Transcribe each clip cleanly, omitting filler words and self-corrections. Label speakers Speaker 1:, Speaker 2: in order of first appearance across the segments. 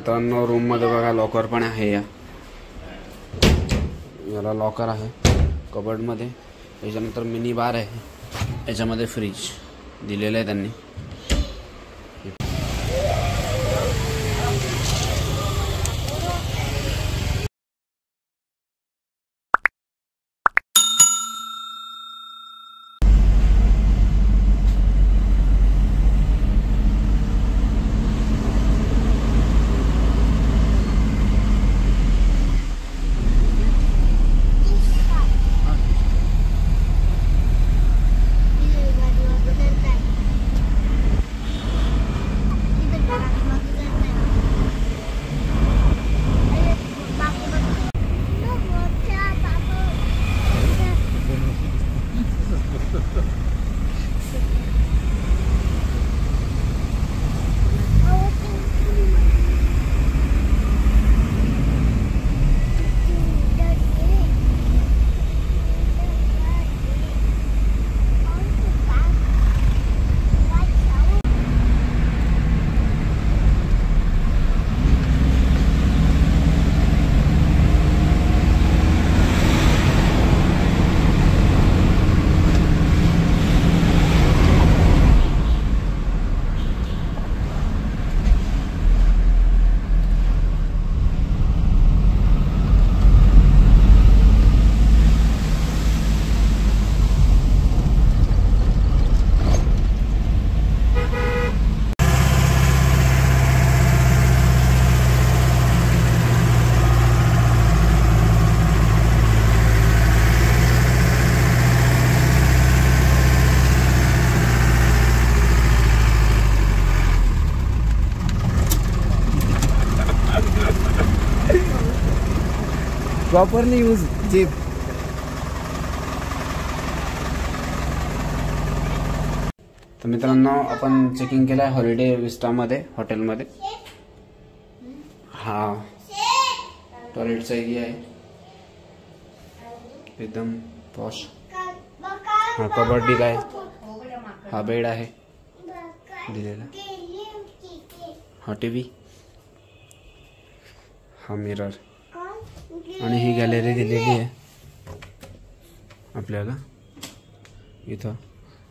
Speaker 1: तर रूम मध्ये बघा लॉकर पण आहे, याला लॉकर आहे कबर्ड मध्ये. याच्यानंतर मिनी बार आहे, याच्यामध्ये फ्रीज दिलेलं आहे त्यांनी.
Speaker 2: Properly use jeep.
Speaker 1: तर मित्रांनो आपण चेकिंग केलं आहे हॉलिडे विस्टामध्ये हॉटेलमध्ये. हा टॉयलेटचा एरिया आहे एकदम पॉश. हा कबर्ड दिला आहे, हा बेड आहे दिलेला, हा टीव्ही, हा मिरर आणि ही गॅलरी दिलेली आहे आपल्याला. इथं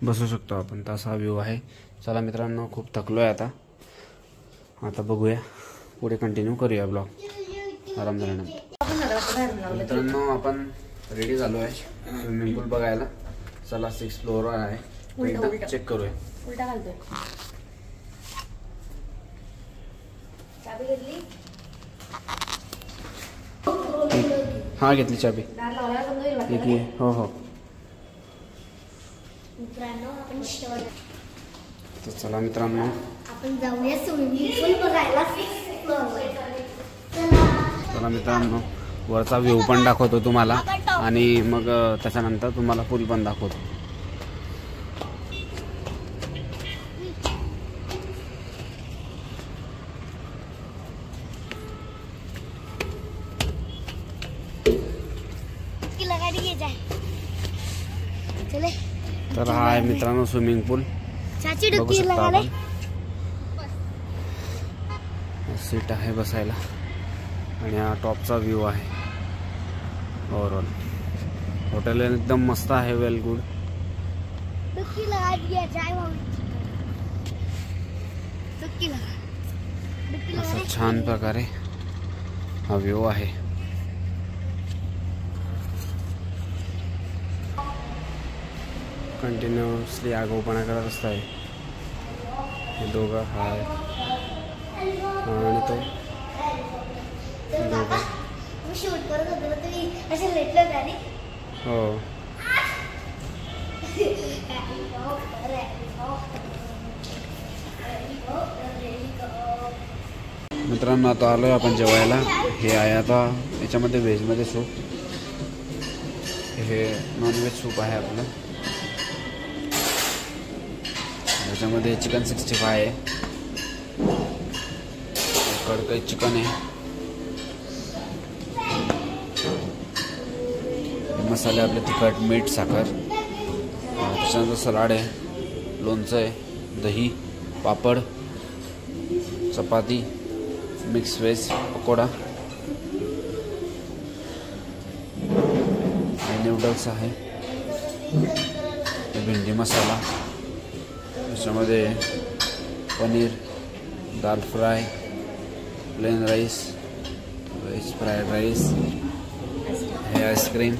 Speaker 1: बसू शकतो आपण, तसा व्ह्यू आहे. चला मित्रांनो खूप थकलोय आता बघूया पुढे कंटिन्यू करूया ब्लॉग आराम झाल्यानंतर. मित्रांनो आपण रेडी झालो आहे स्विमिंग पूल बघायला. चला 6th फ्लोअरवर आहे, एकदा चेक करूया.
Speaker 3: उलटा घालतोय. चाबी घेतली?
Speaker 1: हा घेतली चाबी. ठीक आहे. हो हो. तर चला मित्रांनो
Speaker 3: आपण जाऊया स्विमिंग पूल बघायला.
Speaker 1: चला मित्रांनो वरचा व्ह्यू पण दाखवतो तुम्हाला आणि मग त्याच्यानंतर तुम्हाला पूल पण दाखवतो. तर हा आहे मित्रांनो स्विमिंग पूल. बघू शकता आपण, सीट आहे बसायला आणि हा टॉपचा व्ह्यू आहे. ओव्हरऑल हॉटेल एकदम मस्त आहे, वेल गुड. असं छान प्रकारे हा व्ह्यू आहे. कंटिन्युअसली आगाऊपणा करत असताय हे दोघं. हाय आणि तो दोघं. हो मित्रांनो आता आलोय आपण जेवायला. हे आहे आता याच्यामध्ये व्हेजमध्ये सूप, हे नॉनव्हेज सूप आहे आपलं. याच्यामध्ये चिकन 65 आहे, कडकई चिकन आहे, मसाले आपले तिखट, मीठ, साखर, त्याच्यानंतर सलाड आहे, लोणचं आहे, दही, पापड, चपाती मिक्स व्हेज पकोडा, नूडल्स आहे, भेंडी मसाला, त्याच्यामध्ये पनीर, दाल fry, plain rice, veg fried rice, हे आईस्क्रीम,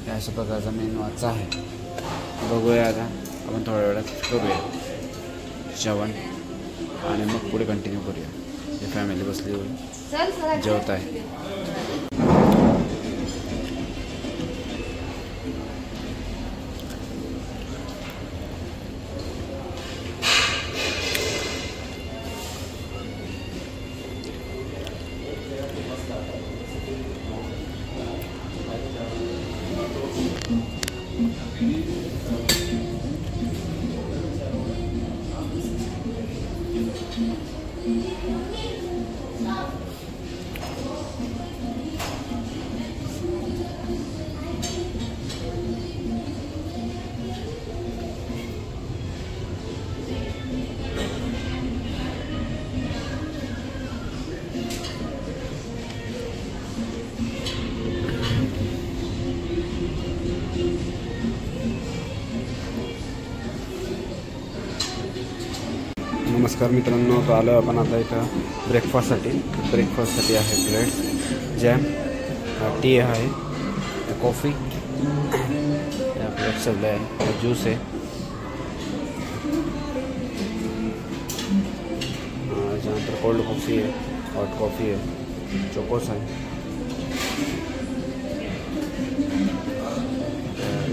Speaker 1: या अशा प्रकारचा मेनू आजचा आहे. बघूया आता आपण थोड्या वेळात करूया जेवण आणि मग पुढे कंटिन्यू करूया. ही फॅमिली बसली होईल जेवत आहे. नमस्कार मित्रांनो, तो आलो आपण आता इथं ब्रेकफास्टसाठी आहे ब्रेड जॅम, टी आहे, कॉफी, प्लेट सगळे आहे, ज्यूस आहे, त्याच्यानंतर कोल्ड कॉफी आहे, हॉट कॉफी आहे, चोकोस आहे.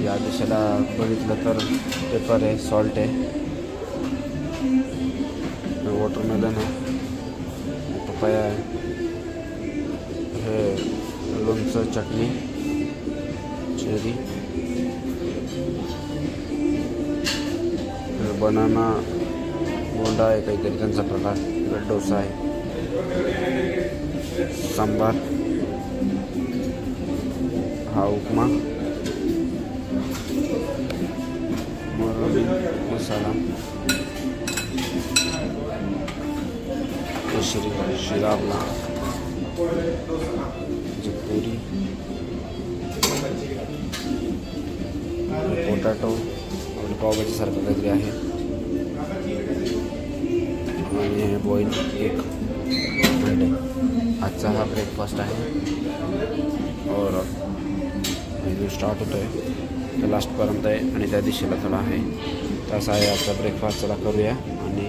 Speaker 1: या दिशेला बघितलं तर पेपर आहे, सॉल्ट आहे, वॉटरमेलन आहे, पपाया आहे, हे लोणचं, चटणी, चेरी, बनाना बोंडा आहे काहीतरी त्यांचा प्रकार, ब्रेड डोसा आहे, सांबार, हा उपमा, मसाला, शिरा आपला, पुरी, पोटॅटो आणि पावभाजी सारखं काहीतरी आहे, आणि बॉईल एक अंडे. आजचा हा ब्रेकफास्ट आहे और मेन्यू स्टार्ट होतो आहे तर लास्टपर्यंत आहे आणि त्या दिशेला थोडा आहे. तसा आहे आजचा ब्रेकफास्ट. चला करूया. आणि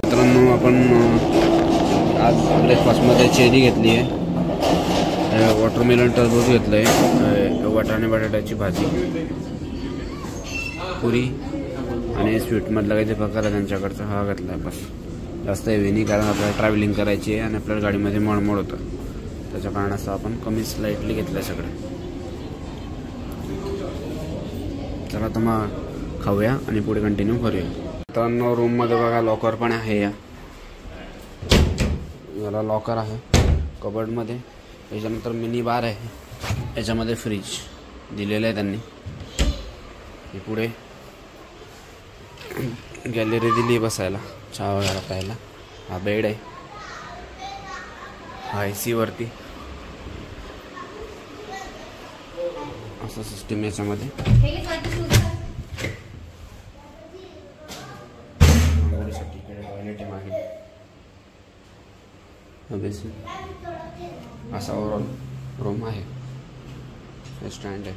Speaker 1: मित्रांनो, आपण आज ब्रेकफास्टमध्ये चेरी घेतली आहे, वॉटरमेलन टरबूज घेतलं आहे, वाटाणे बटाट्याची भाजी, पुरी आणि स्वीटमधला काही ते प्रकार आहे त्यांच्याकडचा हा घातला आहे. बस जास्त हेवी नाही, कारण आपल्याला ट्रॅव्हलिंग करायची आहे आणि आपल्याला गाडीमध्ये मळमळ होतं, त्याच्या कारणाचं आपण कमी स्लाइटली घेतलं आहे सगळं. चला तर मग खाऊया आणि पुढे कंटिन्यू करूया. मित्रांनो, रूममध्ये बघा लॉकर पण आहे, याला लॉकर आहे कबर्डमध्ये. याच्यानंतर मिनी बार आहे, याच्यामध्ये फ्रीज दिलेलं आहे त्यांनी. हे पुढे गॅलरी दिली बसायला, चहा वगैरे प्यायला. हा बेड आहे, हा AC वरती, असं सिस्टीम याच्यामध्ये. असा ओव्हरऑल रूम आहे, स्टँड आहे.